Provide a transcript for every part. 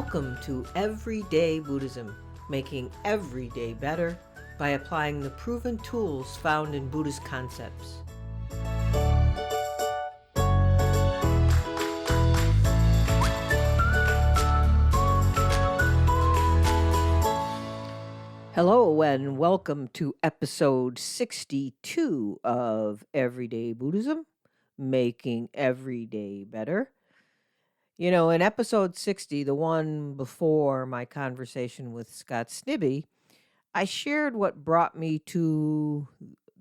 Welcome to Everyday Buddhism, making every day better by applying the proven tools found in Buddhist concepts. Hello and welcome to episode 62 of Everyday Buddhism, making every day better. In episode 60, the one before my conversation with Scott Snibbe, I shared what brought me to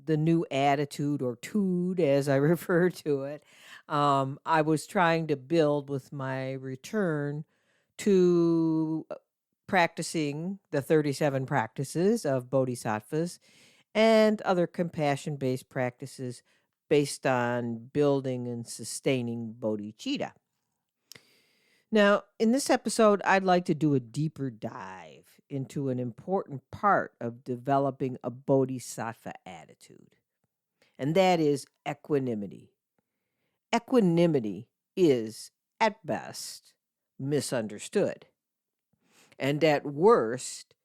the new attitude, or tude as I refer to it. I was trying to build with my return to practicing the 37 practices of bodhisattvas and other compassion-based practices based on building and sustaining bodhicitta. Now, in this episode, I'd like to do a deeper dive into an important part of developing a bodhisattva attitude, and that is equanimity. Equanimity is, at best, misunderstood, and at worst,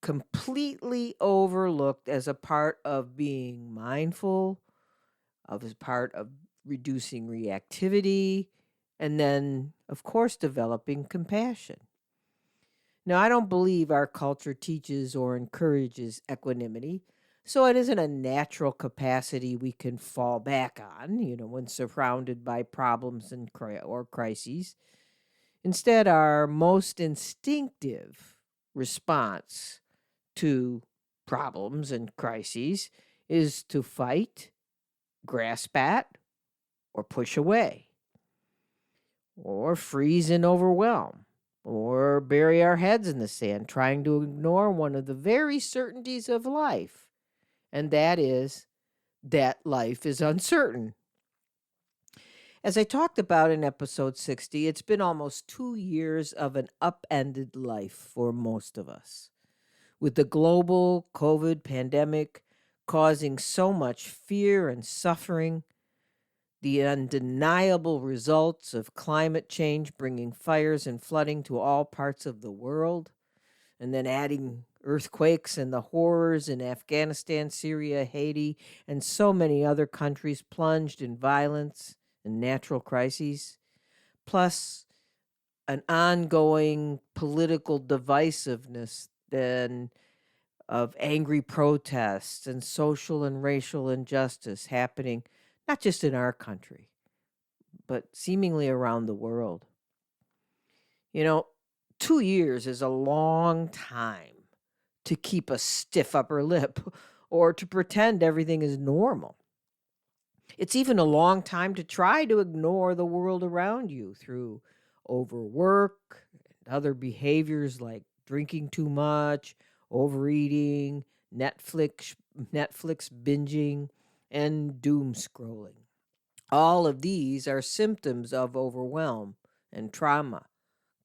completely overlooked as a part of being mindful, as part of reducing reactivity, and then, of course, developing compassion. Now, I don't believe our culture teaches or encourages equanimity, so it isn't a natural capacity we can fall back on, when surrounded by problems or crises. Instead, our most instinctive response to problems and crises is to fight, grasp at, or push away, or freeze and overwhelm, or bury our heads in the sand trying to ignore one of the very certainties of life, and that is that life is uncertain. As I talked about in episode 60, it's been almost 2 years of an upended life for most of us, with the global COVID pandemic causing so much fear and suffering, the undeniable results of climate change bringing fires and flooding to all parts of the world, and then adding earthquakes and the horrors in Afghanistan, Syria, Haiti, and so many other countries plunged in violence and natural crises, plus an ongoing political divisiveness then of angry protests and social and racial injustice happening not just in our country, but seemingly around the world. 2 years is a long time to keep a stiff upper lip or to pretend everything is normal. It's even a long time to try to ignore the world around you through overwork and other behaviors like drinking too much, overeating, Netflix binging, and doom scrolling. All of these are symptoms of overwhelm and trauma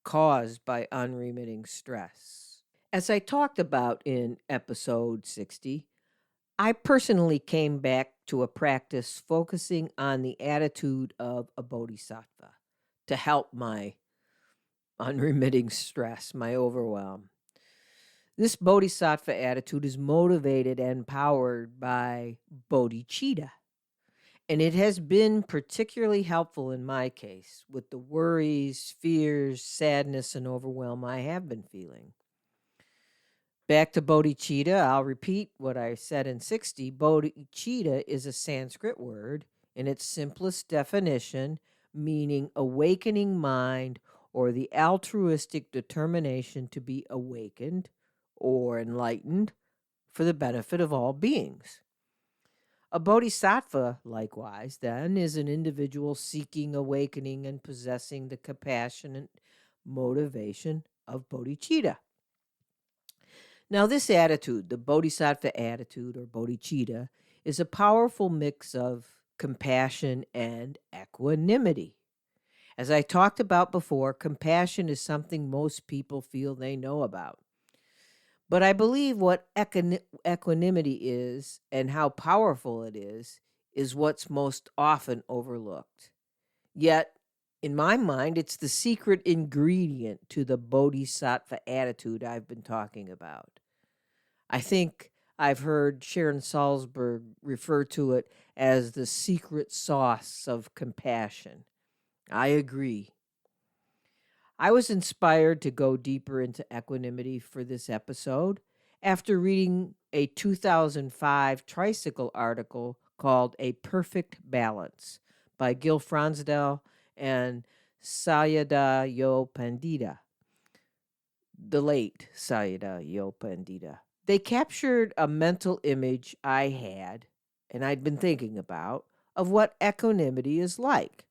caused by unremitting stress. As I talked about in episode 60, I personally came back to a practice focusing on the attitude of a bodhisattva to help my unremitting stress, my overwhelm. This bodhisattva attitude is motivated and powered by bodhicitta, and it has been particularly helpful in my case with the worries, fears, sadness, and overwhelm I have been feeling. Back to bodhicitta, I'll repeat what I said in 60. Bodhicitta is a Sanskrit word in its simplest definition, meaning awakening mind or the altruistic determination to be awakened or enlightened for the benefit of all beings. A bodhisattva, likewise, then, is an individual seeking awakening and possessing the compassionate motivation of bodhicitta. Now, this attitude, the bodhisattva attitude or bodhicitta, is a powerful mix of compassion and equanimity. As I talked about before, compassion is something most people feel they know about. But I believe what equanimity is and how powerful it is what's most often overlooked. Yet, In my mind, it's the secret ingredient to the Bodhisattva attitude I've been talking about. I think I've heard Sharon Salzberg refer to it as the secret sauce of compassion. I agree. I was inspired to go deeper into equanimity for this episode after reading a 2005 Tricycle article called A Perfect Balance by Gil Fronsdal and Sayadaw Pandita, the late Sayadaw Pandita. They captured a mental image I had, and I'd been thinking about, of what equanimity is like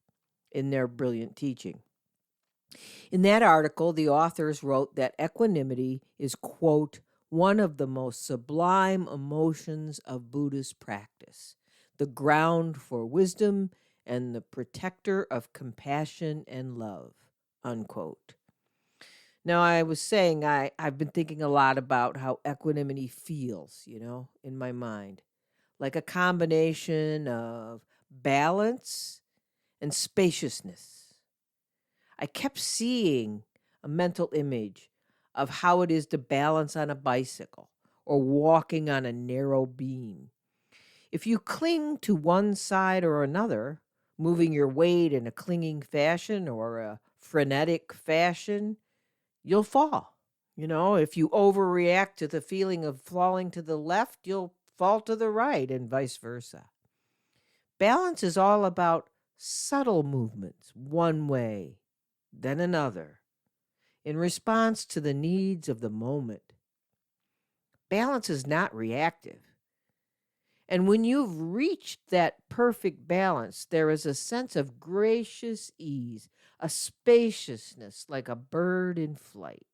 in their brilliant teaching. In that article, the authors wrote that equanimity is, quote, one of the most sublime emotions of Buddhist practice, the ground for wisdom and the protector of compassion and love, unquote. Now, I was saying I've been thinking a lot about how equanimity feels, in my mind, like a combination of balance and spaciousness. I kept seeing a mental image of how it is to balance on a bicycle or walking on a narrow beam. If you cling to one side or another, moving your weight in a clinging fashion or a frenetic fashion, you'll fall. If you overreact to the feeling of falling to the left, you'll fall to the right and vice versa. Balance is all about subtle movements, one way, then another, in response to the needs of the moment. Balance is not reactive. And when you've reached that perfect balance, there is a sense of gracious ease, a spaciousness like a bird in flight.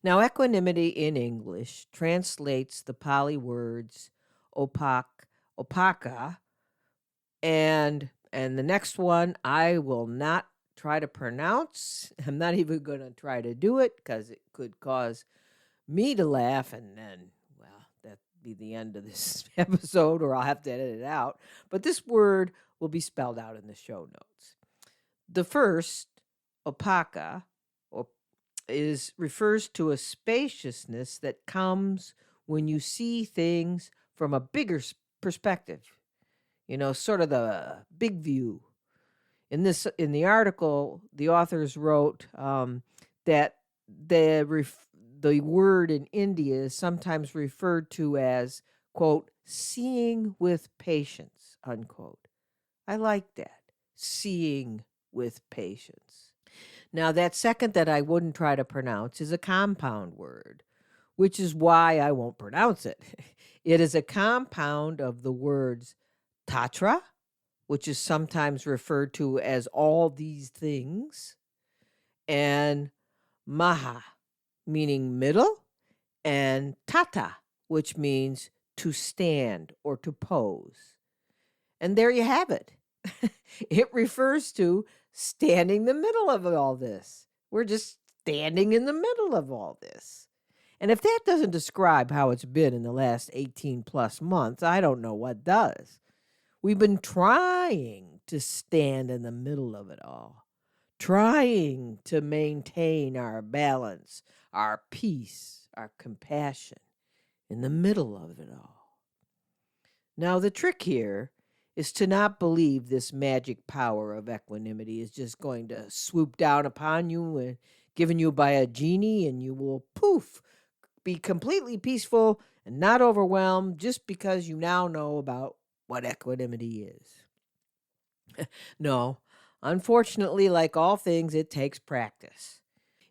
Now, equanimity in English translates the Pali words opaka, and the next one I will not try to pronounce. I'm not even going to try to do it because it could cause me to laugh, and then, well, that'd be the end of this episode, or I'll have to edit it out. But this word will be spelled out in the show notes. The first, opaka, refers to a spaciousness that comes when you see things from a bigger perspective. Sort of the big view. In the article, the authors wrote that the word in India is sometimes referred to as, quote, seeing with patience, unquote. I like that, seeing with patience. Now, that second that I wouldn't try to pronounce is a compound word, which is why I won't pronounce it. It is a compound of the words tatra, which is sometimes referred to as all these things, and maha, meaning middle, and tata, which means to stand or to pose. And there you have it. It refers to standing in the middle of all this. We're just standing in the middle of all this. And if that doesn't describe how it's been in the last 18 plus months, I don't know what does. We've been trying to stand in the middle of it all, trying to maintain our balance, our peace, our compassion in the middle of it all. Now, the trick here is to not believe this magic power of equanimity is just going to swoop down upon you and given you by a genie, and you will, poof, be completely peaceful and not overwhelmed just because you now know about what equanimity is. No, unfortunately, like all things, it takes practice.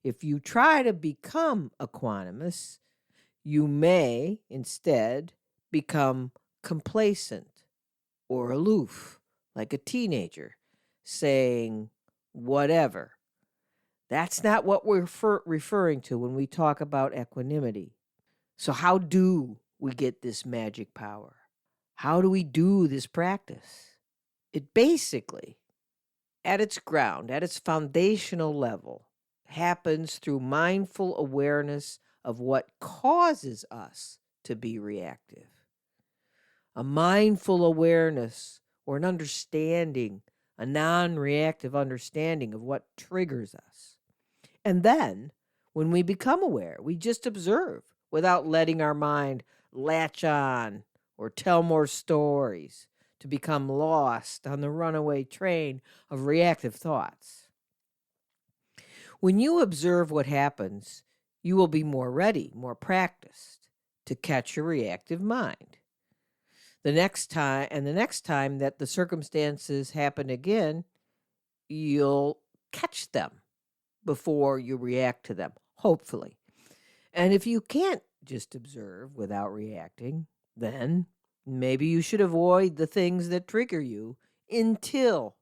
If you try to become equanimous, you may instead become complacent or aloof, like a teenager, saying whatever. That's not what we're referring to when we talk about equanimity. So how do we get this magic power? How do we do this practice? It basically, at its ground, at its foundational level, happens through mindful awareness of what causes us to be reactive. A mindful awareness or an understanding a non-reactive understanding of what triggers us. And then, when we become aware, we just observe without letting our mind latch on or tell more stories to become lost on the runaway train of reactive thoughts. When you observe what happens, you will be more ready, more practiced to catch your reactive mind. The next time that the circumstances happen again, you'll catch them before you react to them, hopefully. And if you can't just observe without reacting, then maybe you should avoid the things that trigger you until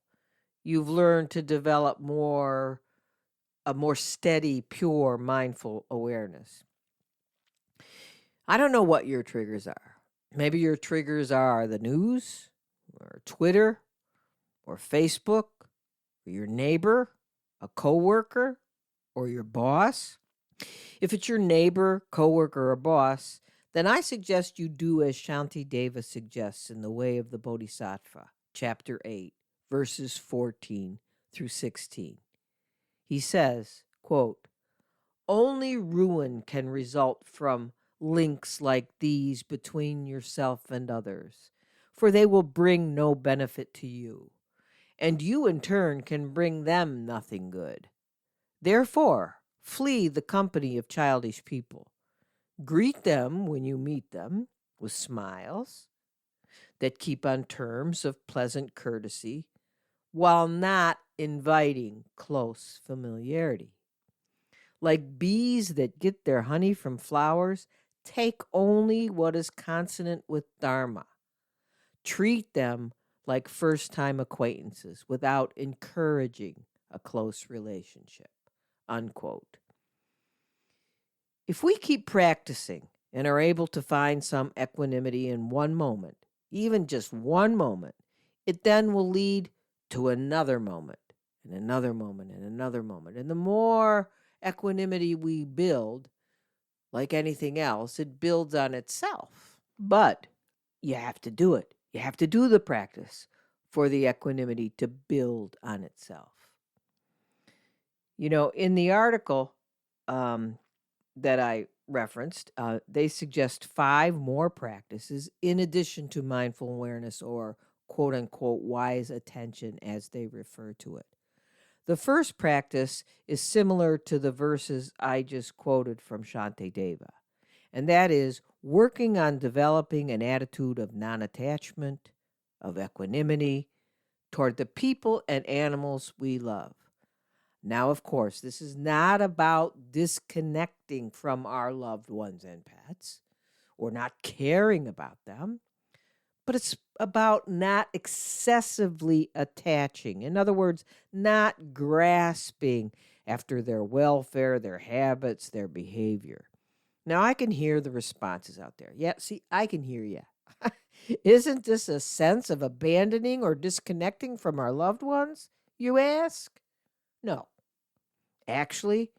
you've learned to develop a more steady, pure, mindful awareness. I don't know what your triggers are. Maybe your triggers are the news, or Twitter, or Facebook, or your neighbor, a coworker, or your boss. If it's your neighbor, coworker, or boss, then I suggest you do as Shantideva suggests in The Way of the Bodhisattva, Chapter 8, verses 14 through 16. He says, quote, "Only ruin can result from links like these between yourself and others, for they will bring no benefit to you, and you in turn can bring them nothing good. Therefore, flee the company of childish people. Greet them when you meet them with smiles that keep on terms of pleasant courtesy, while not inviting close familiarity. Like bees that get their honey from flowers, take only what is consonant with Dharma. Treat them like first-time acquaintances without encouraging a close relationship." Unquote. If we keep practicing and are able to find some equanimity in one moment, even just one moment, it then will lead to another moment, and another moment, and another moment. And the more equanimity we build, like anything else, it builds on itself. But you have to do it. You have to do the practice for the equanimity to build on itself. You know, in the article that I referenced, they suggest 5 more practices in addition to mindful awareness, or quote unquote wise attention as they refer to it. The first practice is similar to the verses I just quoted from Shantideva, and that is working on developing an attitude of non-attachment, of equanimity toward the people and animals we love. Now, of course, this is not about disconnecting from our loved ones and pets or not caring about them, but it's about not excessively attaching. In other words, not grasping after their welfare, their habits, their behavior. Now, I can hear the responses out there. Yeah, see, I can hear you. Isn't this a sense of abandoning or disconnecting from our loved ones, you ask? No. Actually,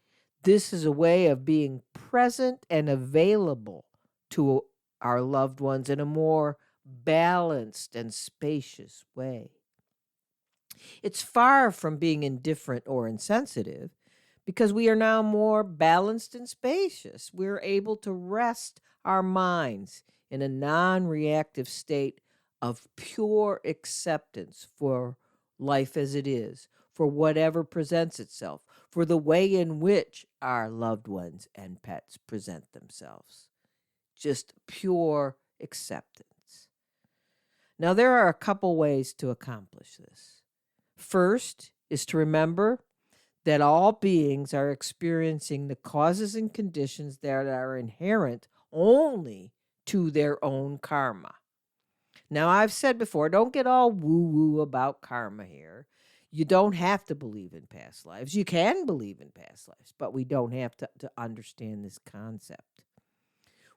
this is a way of being present and available to our loved ones in a more balanced and spacious way. It's far from being indifferent or insensitive, because we are now more balanced and spacious. We're able to rest our minds in a non-reactive state of pure acceptance for life as it is, for whatever presents itself, for the way in which our loved ones and pets present themselves. Just pure acceptance. Now, there are a couple ways to accomplish this. First is to remember that all beings are experiencing the causes and conditions that are inherent only to their own karma. Now, I've said before, don't get all woo-woo about karma here. You don't have to believe in past lives. You can believe in past lives, but we don't have to understand this concept.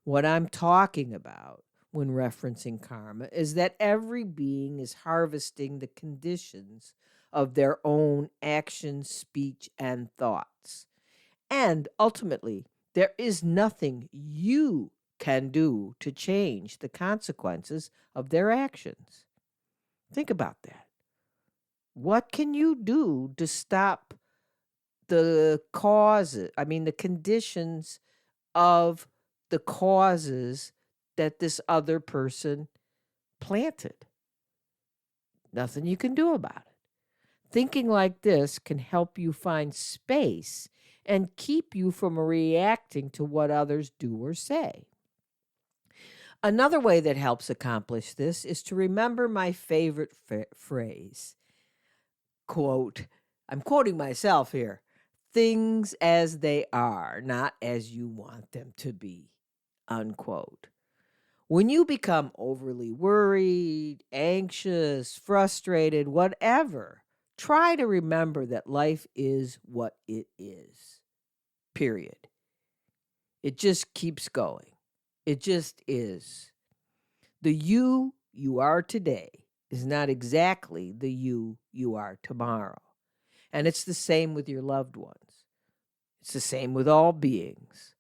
What I'm talking about when referencing karma is that every being is harvesting the conditions of their own actions, speech, and thoughts. And ultimately, there is nothing you can do to change the consequences of their actions. Think about that. What can you do to stop the conditions of the causes that this other person planted? Nothing you can do about it. Thinking like this can help you find space and keep you from reacting to what others do or say. Another way that helps accomplish this is to remember my favorite phrase. Quote, I'm quoting myself here. Things as they are, not as you want them to be. Unquote. When you become overly worried, anxious, frustrated, whatever, try to remember that life is what it is. Period. It just keeps going. It just is. The you are today is not exactly the you are tomorrow. And it's the same with your loved ones. It's the same with all beings.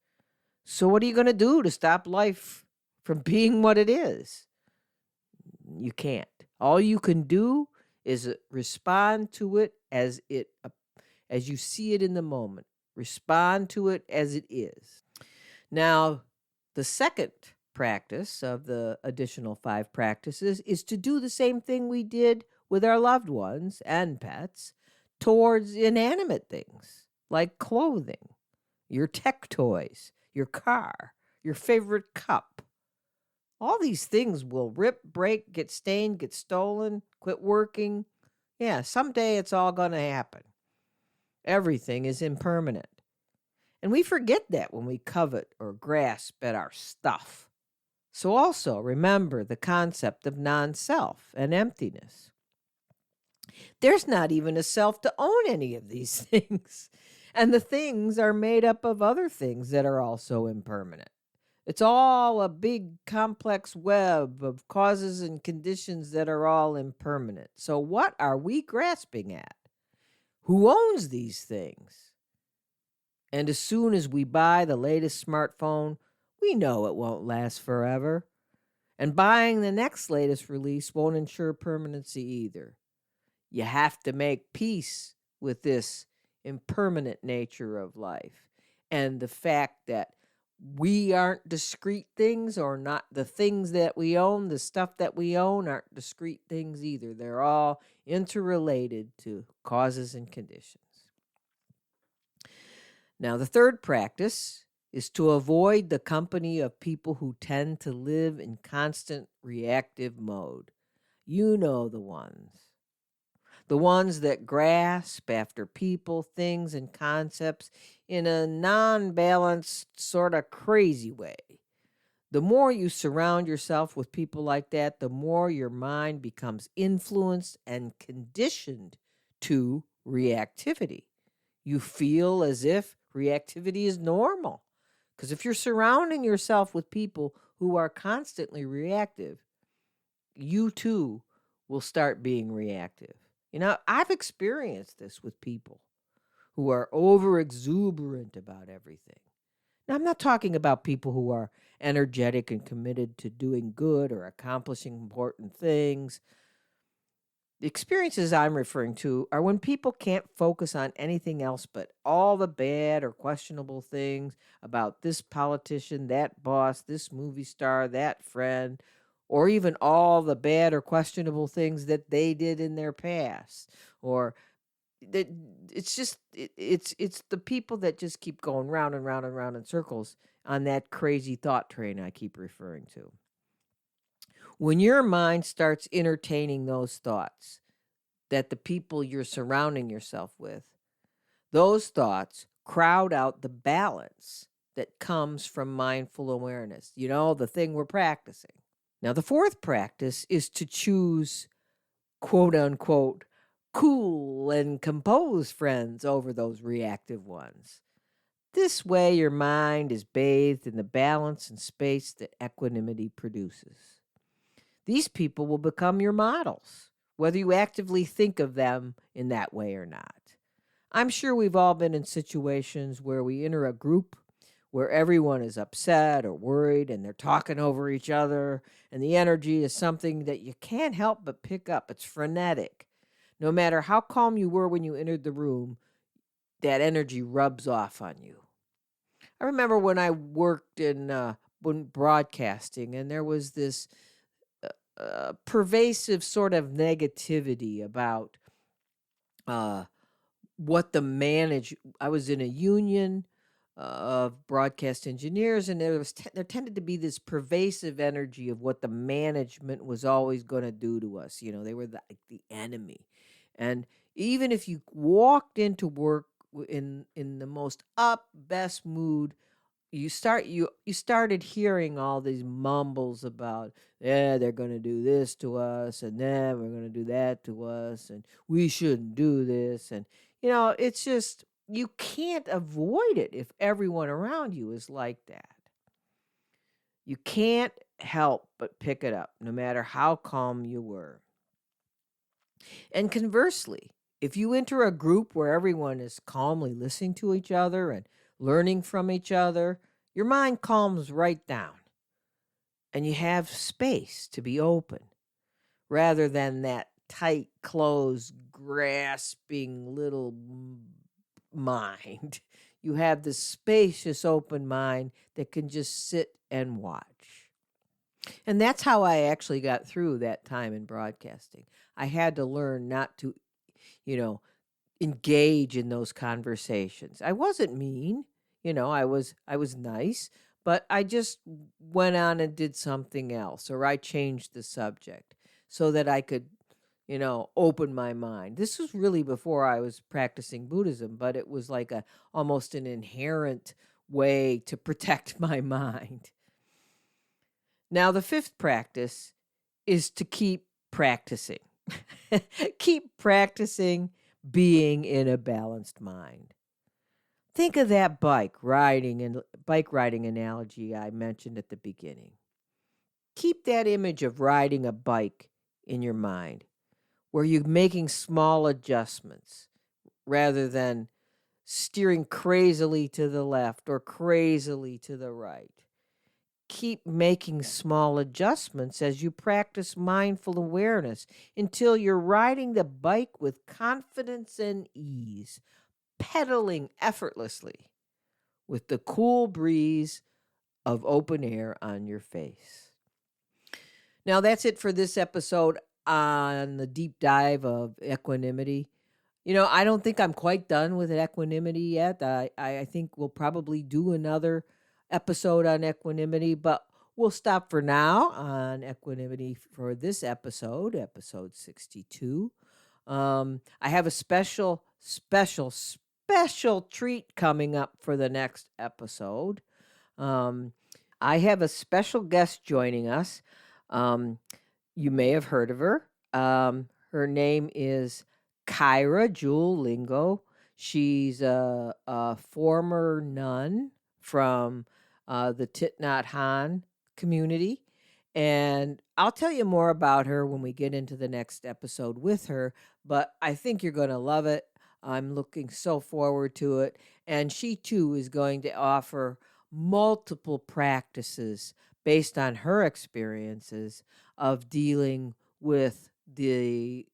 So what are you going to do to stop life from being what it is? You can't. All you can do is respond to it as you see it in the moment. Respond to it as it is. Now, the second practice of the additional 5 practices is to do the same thing we did with our loved ones and pets towards inanimate things like clothing, your tech toys, your car, your favorite cup. All these things will rip, break, get stained, get stolen, quit working. Yeah, someday it's all going to happen. Everything is impermanent. And we forget that when we covet or grasp at our stuff. So also remember the concept of non-self and emptiness. There's not even a self to own any of these things. And the things are made up of other things that are also impermanent. It's all a big complex web of causes and conditions that are all impermanent. So what are we grasping at? Who owns these things? And as soon as we buy the latest smartphone, we know it won't last forever. And buying the next latest release won't ensure permanency either. You have to make peace with this impermanent nature of life and the fact that we aren't discrete things, or not the things that we own, the stuff that we own aren't discrete things either. They're all interrelated to causes and conditions. Now, the third practice is to avoid the company of people who tend to live in constant reactive mode. You know the ones. The ones that grasp after people, things, and concepts in a non-balanced, sort of crazy way. The more you surround yourself with people like that, the more your mind becomes influenced and conditioned to reactivity. You feel as if reactivity is normal. Because if you're surrounding yourself with people who are constantly reactive, you too will start being reactive. I've experienced this with people who are over exuberant about everything. Now, I'm not talking about people who are energetic and committed to doing good or accomplishing important things. The experiences I'm referring to are when people can't focus on anything else but all the bad or questionable things about this politician, that boss, this movie star, that friend, or even all the bad or questionable things that they did in their past. Or that it's the people that just keep going round and round and round in circles on that crazy thought train I keep referring to. When your mind starts entertaining those thoughts that the people you're surrounding yourself with, those thoughts crowd out the balance that comes from mindful awareness. The thing we're practicing. Now, the fourth practice is to choose, quote unquote, cool and composed friends over those reactive ones. This way, your mind is bathed in the balance and space that equanimity produces. These people will become your models, whether you actively think of them in that way or not. I'm sure we've all been in situations where we enter a group where everyone is upset or worried and they're talking over each other, and the energy is something that you can't help but pick up. It's frenetic. No matter how calm you were when you entered the room, that energy rubs off on you. I remember when I worked in when broadcasting, and there was this pervasive sort of negativity about uh, what the manage. I was in a union of broadcast engineers, and there tended to be this pervasive energy of what the management was always going to do to us. They were the enemy, and even if you walked into work in the most up best mood, you started hearing all these mumbles about, yeah, they're going to do this to us, and then we're going to do that to us, and we shouldn't do this. And it's just, you can't avoid it if everyone around you is like that. You can't help but pick it up, no matter how calm you were. And conversely, if you enter a group where everyone is calmly listening to each other and learning from each other, your mind calms right down, and you have space to be open rather than that tight, closed, grasping little mind. You have this spacious, open mind that can just sit and watch. And that's how I actually got through that time in broadcasting. I had to learn not to, you know, engage in those conversations. I wasn't mean, I was nice, but I just went on and did something else, or I changed the subject so that I could, open my mind. This was really before I was practicing Buddhism, but it was like a almost an inherent way to protect my mind. Now, the fifth practice is to keep practicing. Keep practicing being in a balanced mind. Think of that bike riding analogy I mentioned at the beginning. Keep that image of riding a bike in your mind, where you're making small adjustments rather than steering crazily to the left or crazily to the right. Keep making small adjustments as you practice mindful awareness until you're riding the bike with confidence and ease, pedaling effortlessly with the cool breeze of open air on your face. Now, that's it for this episode on the deep dive of equanimity. I don't think I'm quite done with equanimity yet. I think we'll probably do another episode on equanimity, but we'll stop for now on equanimity for this episode 62. I have a special treat coming up for the next episode. I have a special guest joining us. You may have heard of her. Her name is Kyra Jewel Lingo. She's a former nun from the Thich Nhat Hanh community. And I'll tell you more about her when we get into the next episode with her, but I think you're going to love it. I'm looking so forward to it. And she too is going to offer multiple practices based on her experiences of dealing with the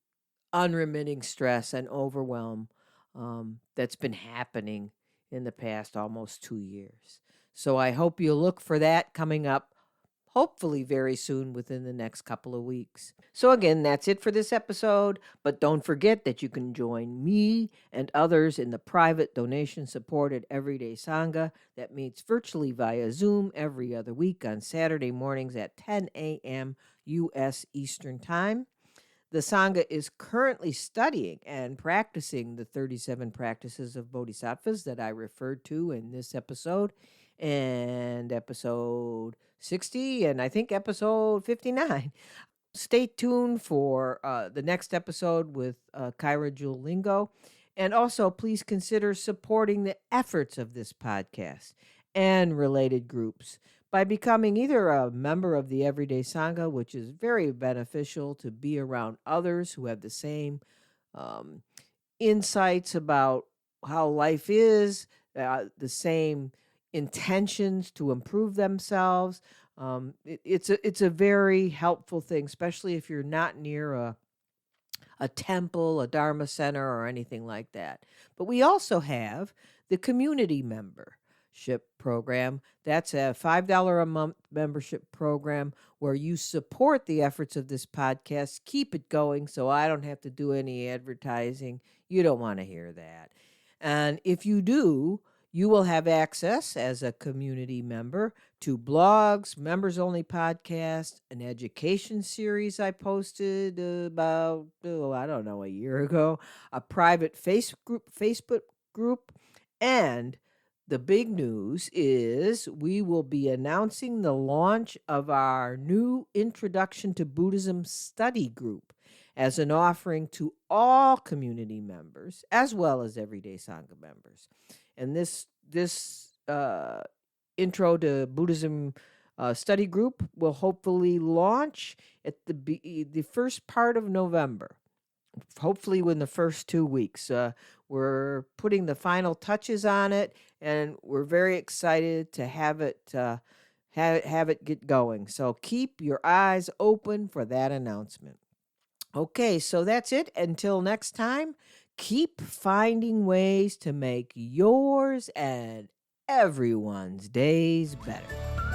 unremitting stress and overwhelm that's been happening in the past almost 2 years. So I hope you look for that coming up, hopefully very soon within the next couple of weeks. So again, that's it for this episode, but don't forget that you can join me and others in the private donation-supported Everyday Sangha that meets virtually via Zoom every other week on Saturday mornings at 10 a.m. U.S. Eastern Time. The Sangha is currently studying and practicing the 37 practices of Bodhisattvas that I referred to in this episode and episode 60 and I think episode 59. Stay tuned for the next episode with Kyra Jewel Lingo. And also, please consider supporting the efforts of this podcast and related groups by becoming either a member of the Everyday Sangha, which is very beneficial to be around others who have the same insights about how life is, the same intentions to improve themselves. It's a very helpful thing, especially if you're not near a temple, a Dharma center, or anything like that. But we also have the community membership program. That's a $5 a month membership program where you support the efforts of this podcast. Keep it going so I don't have to do any advertising. You don't want to hear that. And if you do, you will have access as a community member to blogs, members only podcast, an education series I posted about, I don't know, a year ago, a private Facebook group, and the big news is we will be announcing the launch of our new Introduction to Buddhism study group as an offering to all community members as well as everyday Sangha members. And this Intro to Buddhism study group will hopefully launch at the first part of November, hopefully within the first 2 weeks. We're putting the final touches on it, and we're very excited to have it get going. So keep your eyes open for that announcement. Okay, so that's it. Until next time, keep finding ways to make yours and everyone's days better.